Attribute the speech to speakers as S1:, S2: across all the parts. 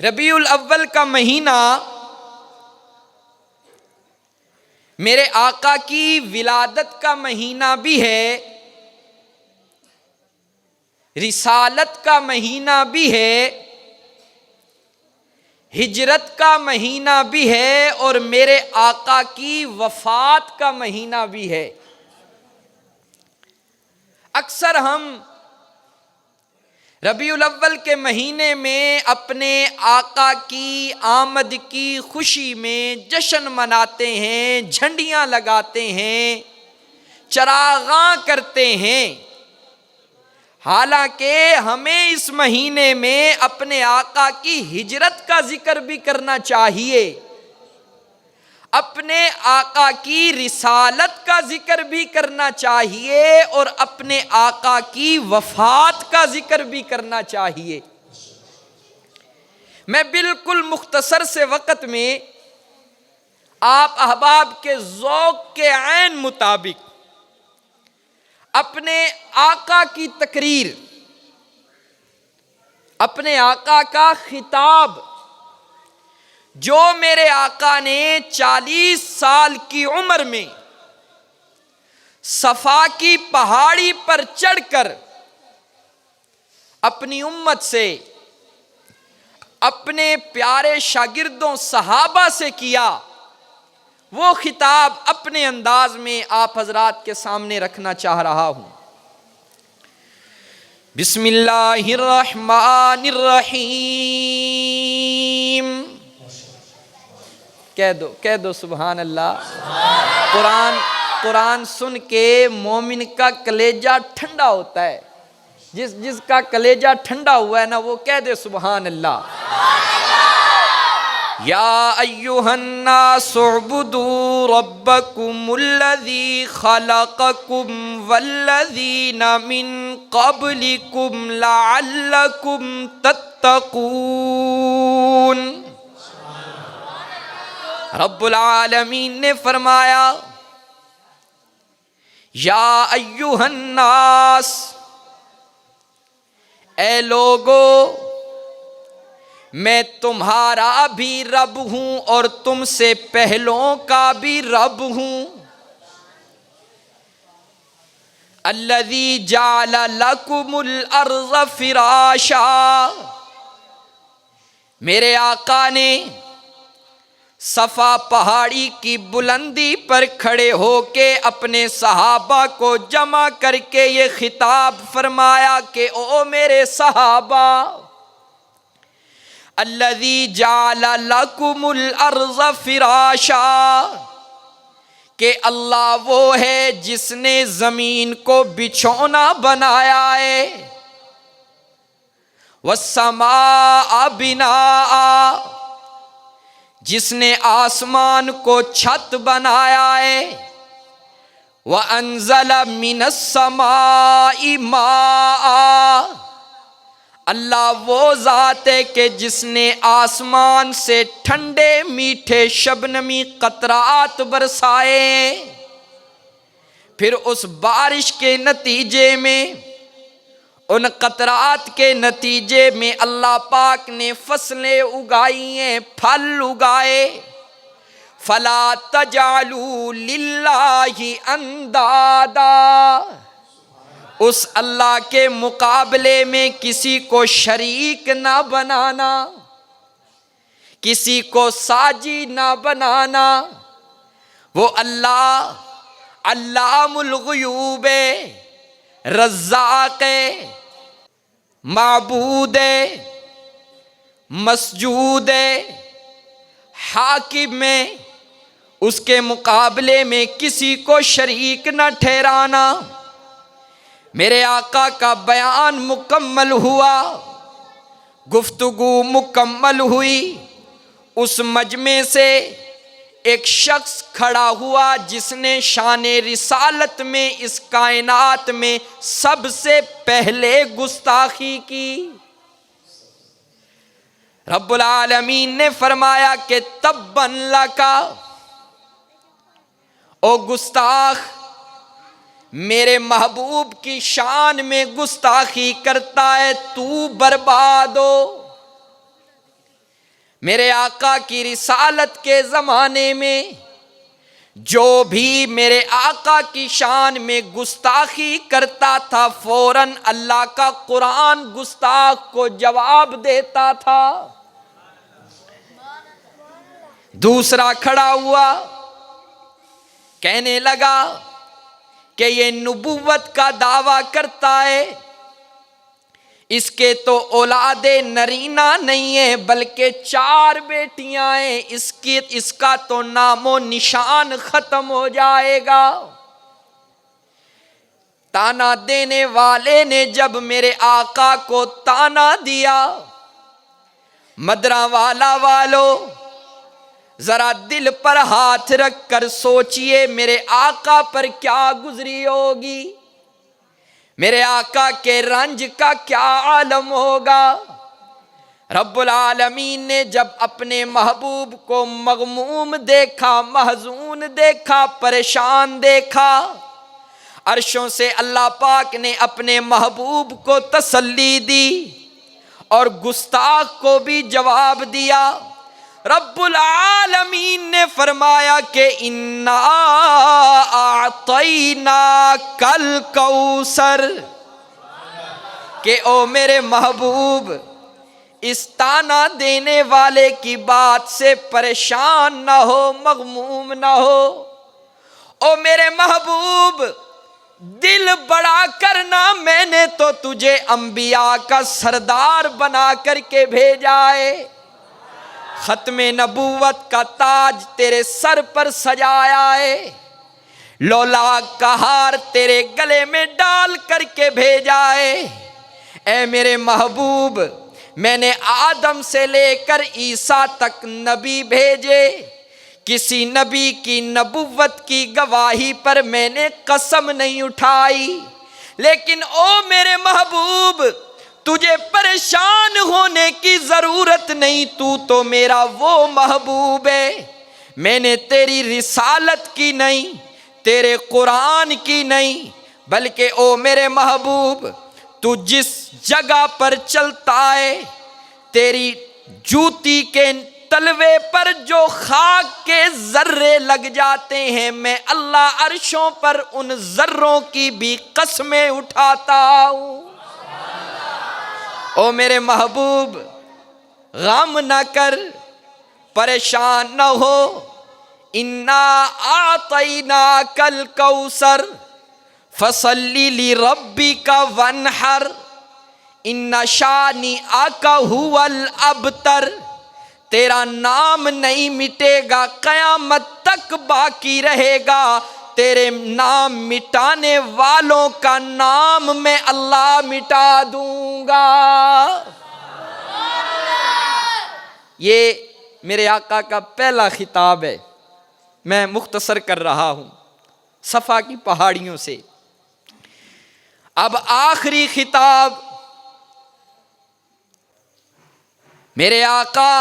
S1: ربیع الاول کا مہینہ میرے آقا کی ولادت کا مہینہ بھی ہے، رسالت کا مہینہ بھی ہے، ہجرت کا مہینہ بھی ہے، اور میرے آقا کی وفات کا مہینہ بھی ہے۔ اکثر ہم ربیع الاول کے مہینے میں اپنے آقا کی آمد کی خوشی میں جشن مناتے ہیں، جھنڈیاں لگاتے ہیں، چراغاں کرتے ہیں۔ حالانکہ ہمیں اس مہینے میں اپنے آقا کی ہجرت کا ذکر بھی کرنا چاہیے، اپنے آقا کی رسالت کا ذکر بھی کرنا چاہیے، اور اپنے آقا کی وفات کا ذکر بھی کرنا چاہیے۔ میں بالکل مختصر سے وقت میں آپ احباب کے ذوق کے عین مطابق اپنے آقا کی تقریر، اپنے آقا کا خطاب، جو میرے آقا نے 40 سال کی عمر میں صفا کی پہاڑی پر چڑھ کر اپنی امت سے، اپنے پیارے شاگردوں صحابہ سے کیا، وہ خطاب اپنے انداز میں آپ حضرات کے سامنے رکھنا چاہ رہا ہوں۔ بسم اللہ الرحمن الرحیم۔ کہہ دو سبحان اللہ۔ قرآن سن کے مومن کا کلیجہ ٹھنڈا ہوتا ہے۔ جس کا کلیجہ ٹھنڈا ہوا ہے نا، وہ کہہ دے سبحان اللہ۔ یا ایھا الناس اعبدوا ربکم الذی خلقکم والذین من قبلکم لعلکم تتقون۔ رب العالمین نے فرمایا، یا ایھا الناس، اے لوگو، میں تمہارا بھی رب ہوں اور تم سے پہلوں کا بھی رب ہوں۔ الذی جعل لکم الارض فراشا، میرے آقا نے صفا پہاڑی کی بلندی پر کھڑے ہو کے اپنے صحابہ کو جمع کر کے یہ خطاب فرمایا کہ او میرے صحابہ، الذی جعل لکم الارض فراشا، کہ اللہ وہ ہے جس نے زمین کو بچھونا بنایا ہے، والسماء بناء، جس نے آسمان کو چھت بنایا ہے، وَأَنزَلَ مِنَ السَّمَاءِ مَاءً، اللہ وہ ذات ہے کہ جس نے آسمان سے ٹھنڈے میٹھے شبنمی قطرات برسائے، پھر اس بارش کے نتیجے میں، ان قطرات کے نتیجے میں اللہ پاک نے فصلیں اگائی ہیں، پھل اگائے۔ فَلَا تَجْعَلُوا لِلَّهِ أَنْدَادًا، اس اللہ کے مقابلے میں کسی کو شریک نہ بنانا، کسی کو ساجی نہ بنانا۔ وہ اللہ علام الغیوب ہے، رزاق ہے، معبود ہے، مسجود ہے، حاکم ہے، اس کے مقابلے میں کسی کو شریک نہ ٹھہرانا۔ میرے آقا کا بیان مکمل ہوا، گفتگو مکمل ہوئی، اس مجمع سے ایک شخص کھڑا ہوا جس نے شان رسالت میں اس کائنات میں سب سے پہلے گستاخی کی۔ رب العالمین نے فرمایا کہ تباً لکا، او گستاخ، میرے محبوب کی شان میں گستاخی کرتا ہے، تو برباد ہو۔ میرے آقا کی رسالت کے زمانے میں جو بھی میرے آقا کی شان میں گستاخی کرتا تھا فوراً اللہ کا قرآن گستاخ کو جواب دیتا تھا۔ دوسرا کھڑا ہوا، کہنے لگا کہ یہ نبوت کا دعویٰ کرتا ہے، اس کے تو اولاد نرینہ نہیں ہے بلکہ 4 بیٹیاں ہیں، اس کا تو نام و نشان ختم ہو جائے گا۔ تانا دینے والے نے جب میرے آقا کو تانا دیا، مدرہ والا والو ذرا دل پر ہاتھ رکھ کر سوچئے میرے آقا پر کیا گزری ہوگی، میرے آقا کے رنج کا کیا عالم ہوگا۔ رب العالمین نے جب اپنے محبوب کو مغموم دیکھا، محزون دیکھا، پریشان دیکھا، عرشوں سے اللہ پاک نے اپنے محبوب کو تسلی دی اور گستاخ کو بھی جواب دیا۔ رب العالمین نے فرمایا کہ اِنَّا أَعْطَيْنَاكَ الْكَوْثَرَ، کہ او میرے محبوب اس تانا دینے والے کی بات سے پریشان نہ ہو، مغموم نہ ہو۔ او میرے محبوب دل بڑا کرنا، میں نے تو تجھے انبیاء کا سردار بنا کر کے بھیجا ہے، ختم نبوت کا تاج تیرے سر پر سجایا ہے، لولاک کا ہار تیرے گلے میں ڈال کر کے بھیجا ہے۔ اے میرے محبوب میں نے آدم سے لے کر عیسیٰ تک نبی بھیجے، کسی نبی کی نبوت کی گواہی پر میں نے قسم نہیں اٹھائی، لیکن او میرے محبوب تجھے پریشان ہونے کی ضرورت نہیں، تو میرا وہ محبوب ہے، میں نے تیری رسالت کی نہیں، تیرے قرآن کی نہیں، بلکہ او میرے محبوب تو جس جگہ پر چلتا ہے تیری جوتی کے تلوے پر جو خاک کے ذرے لگ جاتے ہیں، میں اللہ عرشوں پر ان ذروں کی بھی قسمیں اٹھاتا ہوں۔ او میرے محبوب غم نہ کر، پریشان نہ ہو، اِنَّا أَعْطَيْنَاكَ الْكَوْثَرَ فَصَلِّ لِرَبِّكَ وَانْحَرْ إِنَّ شَانِئَكَ هُوَ الْأَبْتَرُ، تیرا نام نہیں مٹے گا، قیامت تک باقی رہے گا، تیرے نام مٹانے والوں کا نام میں اللہ مٹا دوں گا۔ یہ میرے آقا کا پہلا خطاب ہے، میں مختصر کر رہا ہوں صفا کی پہاڑیوں سے۔ اب آخری خطاب میرے آقا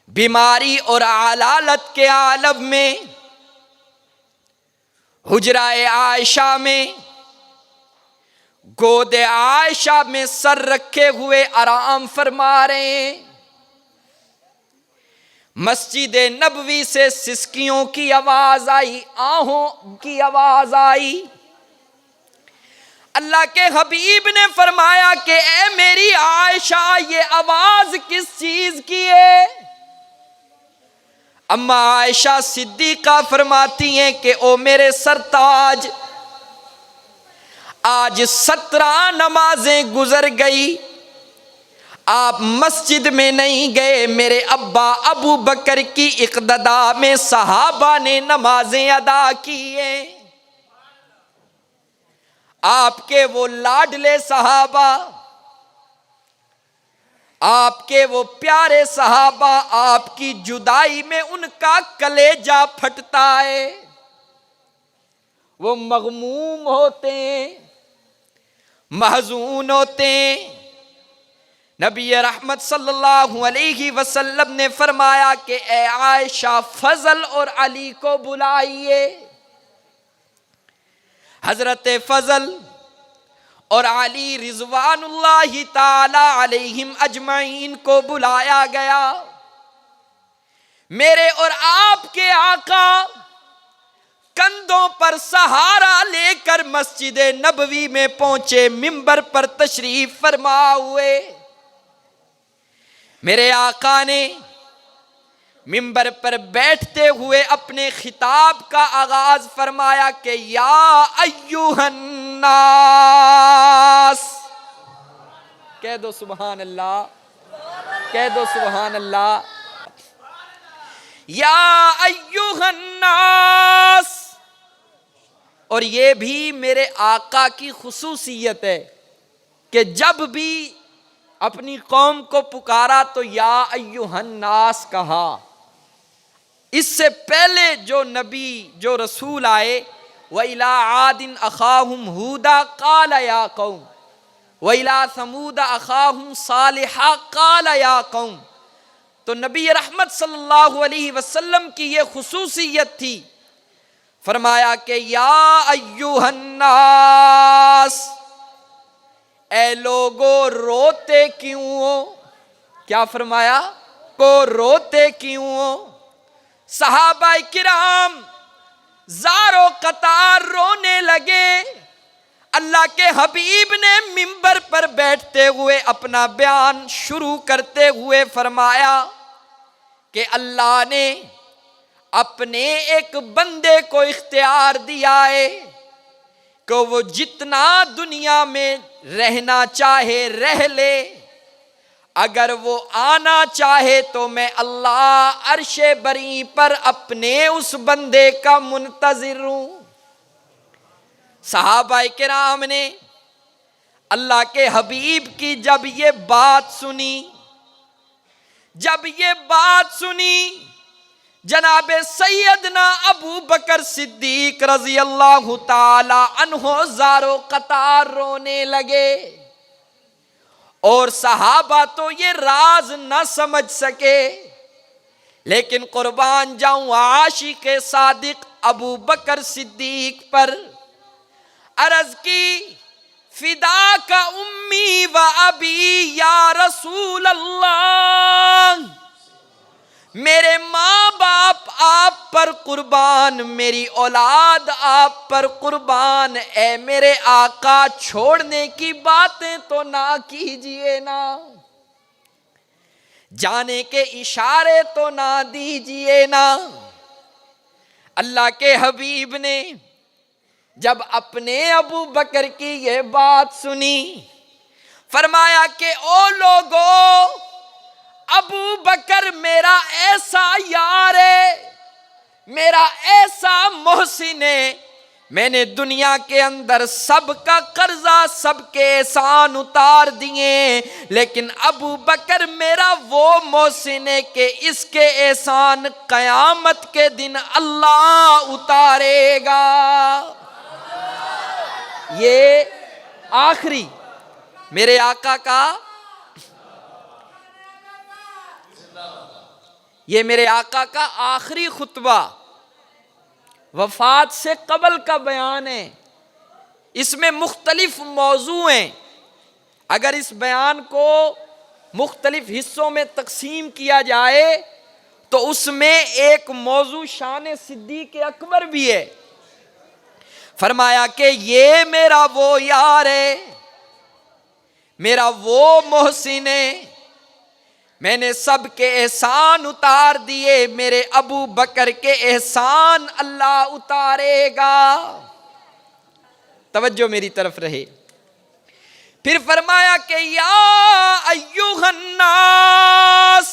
S1: بیماری اور علالت کے عالم میں حجرہ عائشہ میں گود عائشہ میں سر رکھے ہوئے آرام فرما رہے ہیں، مسجد نبوی سے سسکیوں کی آواز آئی، آہوں کی آواز آئی، اللہ کے حبیب نے فرمایا کہ اے میری عائشہ یہ آواز کس چیز کی ہے؟ اما عائشہ صدیقہ فرماتی ہیں کہ او میرے سرتاج، آج 17 نمازیں گزر گئی، آپ مسجد میں نہیں گئے، میرے ابا ابو بکر کی اقتدا میں صحابہ نے نمازیں ادا کی ہیں، آپ کے وہ لاڈلے صحابہ، آپ کے وہ پیارے صحابہ، آپ کی جدائی میں ان کا کلیجہ پھٹتا ہے، وہ مغموم ہوتے ہیں، محزون ہوتے ہیں۔ نبی رحمت صلی اللہ علیہ وسلم نے فرمایا کہ اے عائشہ فضل اور علی کو بلائیے۔ حضرت فضل اور علی رضوان اللہ تعالی علیہم اجمعین کو بلایا گیا۔ میرے اور آپ کے آقا کندھوں پر سہارا لے کر مسجد نبوی میں پہنچے، منبر پر تشریف فرما ہوئے۔ میرے آقا نے منبر پر بیٹھتے ہوئے اپنے خطاب کا آغاز فرمایا کہ یا ایھا الناس، کہہ دو سبحان اللہ، کہہ دو سبحان اللہ، یا ایھا الناس۔ اور یہ بھی میرے آقا کی خصوصیت ہے کہ جب بھی اپنی قوم کو پکارا تو یا ایھا الناس کہا۔ اس سے پہلے جو نبی جو رسول آئے، وَإِلَىٰ عَادٍ أَخَاهُمْ هُودًا قَالَ يَا قَوْمِ وَإِلَىٰ ثَمُودَ أَخَاهُمْ صَالِحًا قَالَ يَا قَوْمِ۔ تو نبی رحمت صلی اللہ علیہ وسلم کی یہ خصوصیت تھی، فرمایا کہ یا ایھا الناس، اے لوگو روتے کیوں ہو؟ کیا فرمایا؟ کو روتے کیوں ہو؟ صحابہ کرام زار و قطار رونے لگے۔ اللہ کے حبیب نے منبر پر بیٹھتے ہوئے اپنا بیان شروع کرتے ہوئے فرمایا کہ اللہ نے اپنے ایک بندے کو اختیار دیا ہے کہ وہ جتنا دنیا میں رہنا چاہے رہ لے، اگر وہ آنا چاہے تو میں اللہ عرش بری پر اپنے اس بندے کا منتظر ہوں۔ صحابہ کرام نے اللہ کے حبیب کی جب یہ بات سنی، جناب سیدنا ابو بکر صدیق رضی اللہ تعالی عنہ زار و قطار رونے لگے، اور صحابہ تو یہ راز نہ سمجھ سکے، لیکن قربان جاؤں عاشق صادق ابو بکر صدیق پر، عرض کی فداک امی و ابی یا رسول اللہ، میرے ماں باپ آپ پر قربان، میری اولاد آپ پر قربان، اے میرے آقا چھوڑنے کی باتیں تو نہ کیجئے نا، جانے کے اشارے تو نہ دیجئے نا۔ اللہ کے حبیب نے جب اپنے ابو بکر کی یہ بات سنی، فرمایا کہ او لوگو، ابو بکر میرا ایسا یار ہے، میرا ایسا محسن ہے، میں نے دنیا کے اندر سب کا قرضہ، سب کے احسان اتار دیے، لیکن ابو بکر میرا وہ محسن ہے کہ اس کے احسان قیامت کے دن اللہ اتارے گا۔ یہ آخری میرے آقا کا، یہ میرے آقا کا آخری خطبہ وفات سے قبل کا بیان ہے۔ اس میں مختلف موضوع ہیں، اگر اس بیان کو مختلف حصوں میں تقسیم کیا جائے تو اس میں ایک موضوع شان صدیق اکبر بھی ہے۔ فرمایا کہ یہ میرا وہ یار ہے، میرا وہ محسن ہے، میں نے سب کے احسان اتار دیے، میرے ابو بکر کے احسان اللہ اتارے گا۔ توجہ میری طرف رہے۔ پھر فرمایا کہ یا ایھا الناس،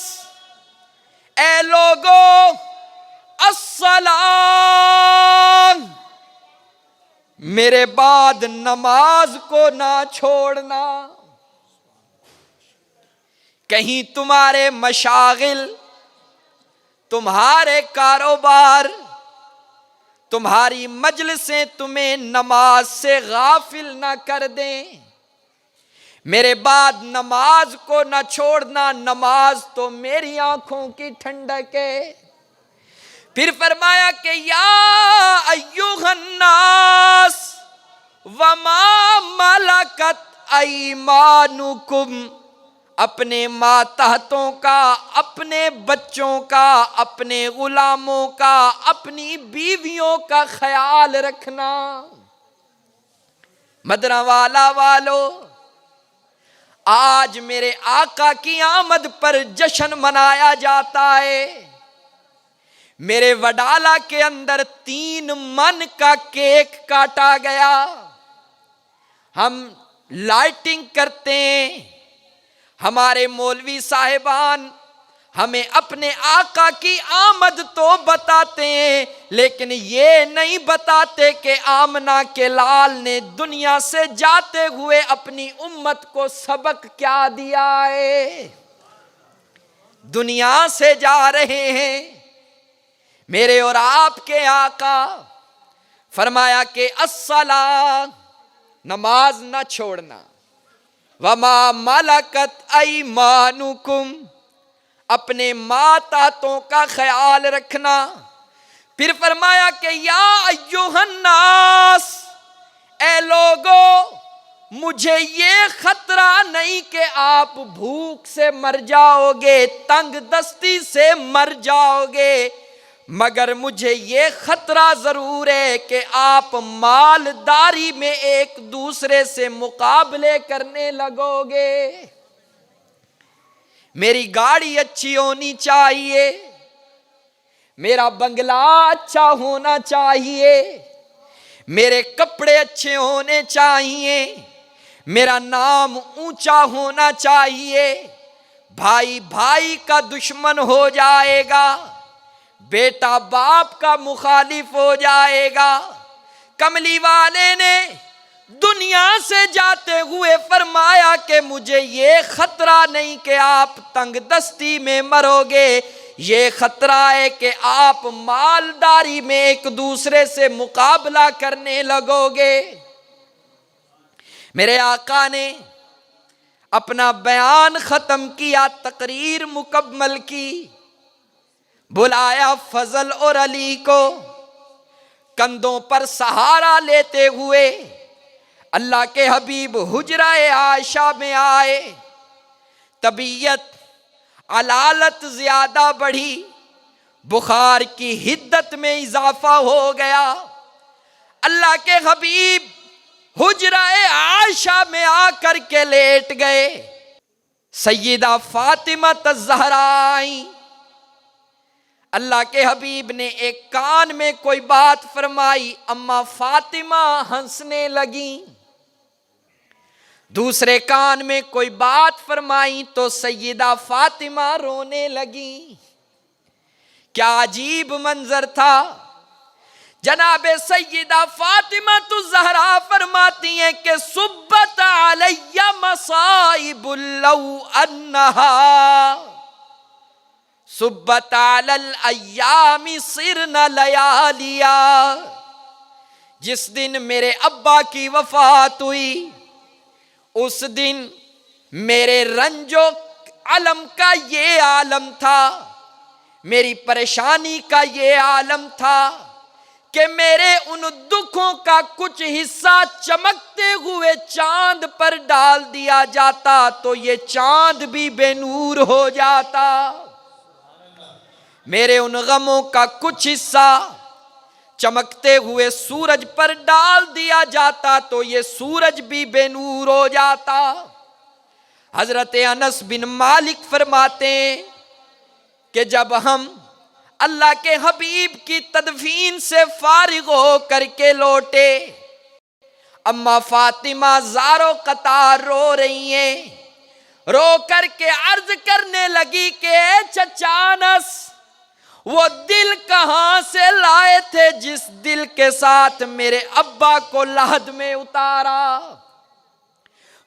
S1: اے لوگو الصلاۃ، میرے بعد نماز کو نہ چھوڑنا۔ کہیں تمہارے مشاغل، تمہارے کاروبار، تمہاری مجلسیں تمہیں نماز سے غافل نہ کر دیں، میرے بعد نماز کو نہ چھوڑنا، نماز تو میری آنکھوں کی ٹھنڈک ہے۔ پھر فرمایا کہ یا ایھا الناس وما ملکت ایمانکم، اپنے ماتحتوں کا، اپنے بچوں کا، اپنے غلاموں کا، اپنی بیویوں کا خیال رکھنا۔ مدینہ والا والو، آج میرے آقا کی آمد پر جشن منایا جاتا ہے۔ میرے وڈالہ کے اندر 3 من کا کیک کاٹا گیا۔ ہم لائٹنگ کرتے ہیں، ہمارے مولوی صاحبان ہمیں اپنے آقا کی آمد تو بتاتے ہیں، لیکن یہ نہیں بتاتے کہ آمنہ کے لال نے دنیا سے جاتے ہوئے اپنی امت کو سبق کیا دیا ہے۔ دنیا سے جا رہے ہیں، میرے اور آپ کے آقا فرمایا کہ الصلاۃ، نماز نہ چھوڑنا، وما ملکت ایمانکم، اپنے ماتحتوں کا خیال رکھنا۔ پھر فرمایا کہ یا ایھا الناس، اے لوگو، مجھے یہ خطرہ نہیں کہ آپ بھوک سے مر جاؤ گے، تنگ دستی سے مر جاؤ گے، مگر مجھے یہ خطرہ ضرور ہے کہ آپ مالداری میں ایک دوسرے سے مقابلے کرنے لگو گے۔ میری گاڑی اچھی ہونی چاہیے، میرا بنگلہ اچھا ہونا چاہیے، میرے کپڑے اچھے ہونے چاہیے، میرا نام اونچا ہونا چاہیے۔ بھائی بھائی کا دشمن ہو جائے گا، بیٹا باپ کا مخالف ہو جائے گا۔ کملی والے نے دنیا سے جاتے ہوئے فرمایا کہ مجھے یہ خطرہ نہیں کہ آپ تنگ دستی میں مرو گے، یہ خطرہ ہے کہ آپ مالداری میں ایک دوسرے سے مقابلہ کرنے لگو گے۔ میرے آقا نے اپنا بیان ختم کیا، تقریر مکمل کی، بلایا فضل اور علی کو، کندھوں پر سہارا لیتے ہوئے اللہ کے حبیب حجرہ عائشہ میں آئے۔ طبیعت علالت زیادہ بڑھی، بخار کی حدت میں اضافہ ہو گیا۔ اللہ کے حبیب حجرہ عائشہ میں آ کر کے لیٹ گئے۔ سیدہ فاطمہ الزہرا آئیں، اللہ کے حبیب نے ایک کان میں کوئی بات فرمائی، اما فاطمہ ہنسنے لگیں، دوسرے کان میں کوئی بات فرمائی تو سیدہ فاطمہ رونے لگیں۔ کیا عجیب منظر تھا۔ جناب سیدہ فاطمہ الزہرا فرماتی ہیں کہ صبت علی مصائب لو انہا صبت علی الایام صرن لیالیا، جس دن میرے ابا کی وفات ہوئی اس دن میرے رنج و علم کا یہ عالم تھا، میری پریشانی کا یہ عالم تھا کہ میرے ان دکھوں کا کچھ حصہ چمکتے ہوئے چاند پر ڈال دیا جاتا تو یہ چاند بھی بے نور ہو جاتا، میرے ان غموں کا کچھ حصہ چمکتے ہوئے سورج پر ڈال دیا جاتا تو یہ سورج بھی بے نور ہو جاتا۔ حضرت انس بن مالک فرماتے ہیں کہ جب ہم اللہ کے حبیب کی تدفین سے فارغ ہو کر کے لوٹے، اما فاطمہ زارو قطار رو رہی ہیں، رو کر کے عرض کرنے لگی کہ اے چچا انس، وہ دل کہاں سے لائے تھے جس دل کے ساتھ میرے ابا کو لحد میں اتارا؟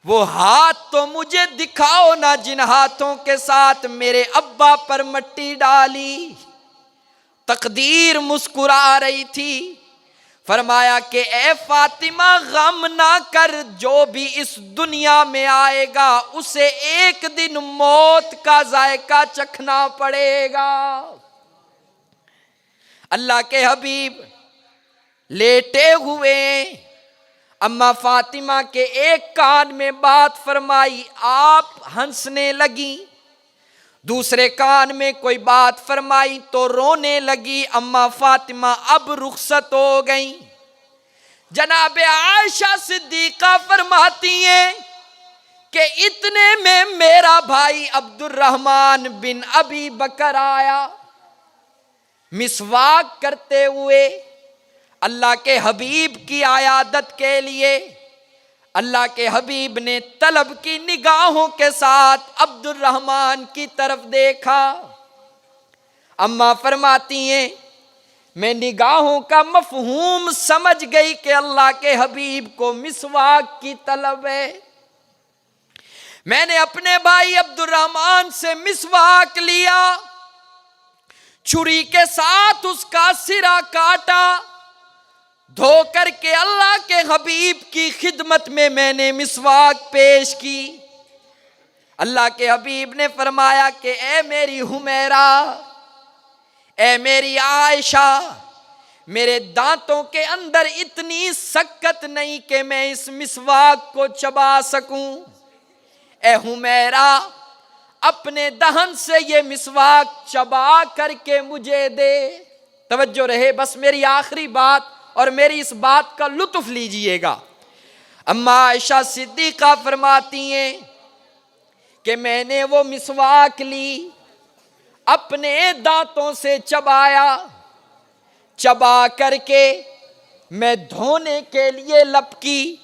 S1: وہ ہاتھ تو مجھے دکھاؤ نا جن ہاتھوں کے ساتھ میرے ابا پر مٹی ڈالی۔ تقدیر مسکرا رہی تھی، فرمایا کہ اے فاطمہ غم نہ کر، جو بھی اس دنیا میں آئے گا اسے ایک دن موت کا ذائقہ چکھنا پڑے گا۔ اللہ کے حبیب لیٹے ہوئے، اما فاطمہ کے ایک کان میں بات فرمائی، آپ ہنسنے لگی، دوسرے کان میں کوئی بات فرمائی تو رونے لگی۔ اما فاطمہ اب رخصت ہو گئیں۔ جناب عائشہ صدیقہ فرماتی ہیں کہ اتنے میں میرا بھائی عبد الرحمن بن ابی بکر آیا، مسواک کرتے ہوئے اللہ کے حبیب کی عیادت کے لیے۔ اللہ کے حبیب نے طلب کی نگاہوں کے ساتھ عبد الرحمن کی طرف دیکھا۔ اماں فرماتی ہیں میں نگاہوں کا مفہوم سمجھ گئی کہ اللہ کے حبیب کو مسواک کی طلب ہے۔ میں نے اپنے بھائی عبد الرحمن سے مسواک لیا، چھری کے ساتھ اس کا سرا کاٹا، دھو کر کے اللہ کے حبیب کی خدمت میں نے مسواک پیش کی۔ اللہ کے حبیب نے فرمایا کہ اے میری حمیرہ، اے میری عائشہ، میرے دانتوں کے اندر اتنی سکت نہیں کہ میں اس مسواک کو چبا سکوں۔ اے حمیرہ، اپنے دہن سے یہ مسواک چبا کر کے مجھے دے۔ توجہ رہے، بس میری آخری بات اور میری اس بات کا لطف لیجئے گا۔ اما عائشہ صدیقہ فرماتی ہیں کہ میں نے وہ مسواک لی، اپنے دانتوں سے چبایا، چبا کر کے میں دھونے کے لیے لپکی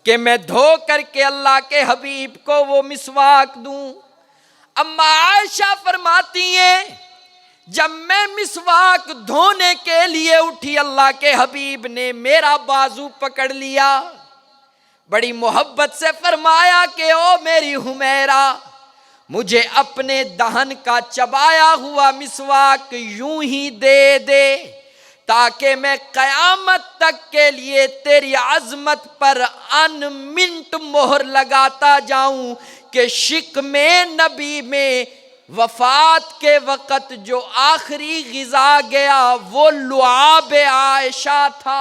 S1: کہ میں دھو کر کے اللہ کے حبیب کو وہ مسواک دوں۔ اما عائشہ فرماتی ہیں جب میں مسواک دھونے کے لیے اٹھی، اللہ کے حبیب نے میرا بازو پکڑ لیا، بڑی محبت سے فرمایا کہ او میری حمیرہ، مجھے اپنے دہن کا چبایا ہوا مسواک یوں ہی دے دے تاکہ میں قیامت تک کے لیے تیری عظمت پر منٹ مہر لگاتا جاؤں کہ شکم نبی میں وفات کے وقت جو آخری غذا گیا وہ لعاب عائشہ تھا۔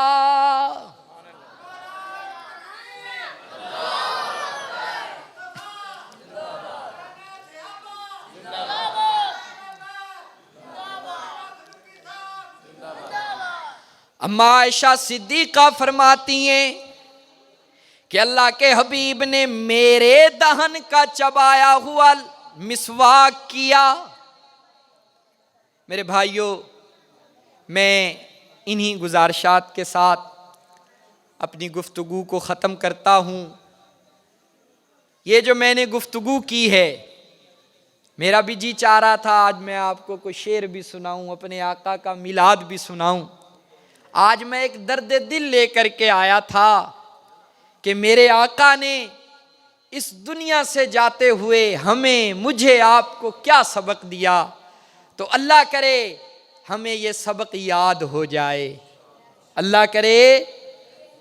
S1: اما عائشہ صدیقہ فرماتی ہیں کہ اللہ کے حبیب نے میرے دہن کا چبایا ہوا مسواک کیا۔ میرے بھائیوں، میں انہی گزارشات کے ساتھ اپنی گفتگو کو ختم کرتا ہوں۔ یہ جو میں نے گفتگو کی ہے، میرا بھی جی چاہ رہا تھا آج میں آپ کو کوئی شعر بھی سناؤں، اپنے آقا کا میلاد بھی سناؤں۔ آج میں ایک درد دل لے کر کے آیا تھا کہ میرے آقا نے اس دنیا سے جاتے ہوئے مجھے آپ کو کیا سبق دیا، تو اللہ کرے ہمیں یہ سبق یاد ہو جائے، اللہ کرے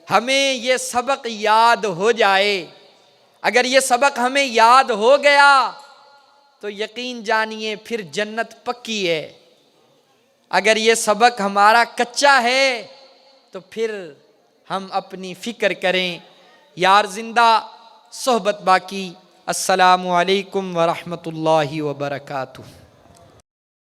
S1: ہمیں یہ سبق یاد ہو جائے۔ اگر یہ سبق ہمیں یاد ہو گیا تو یقین جانیے پھر جنت پکی ہے۔ اگر یہ سبق ہمارا کچا ہے تو پھر ہم اپنی فکر کریں۔ یار زندہ صحبت باقی۔ السلام علیکم ورحمۃ اللہ وبرکاتہ۔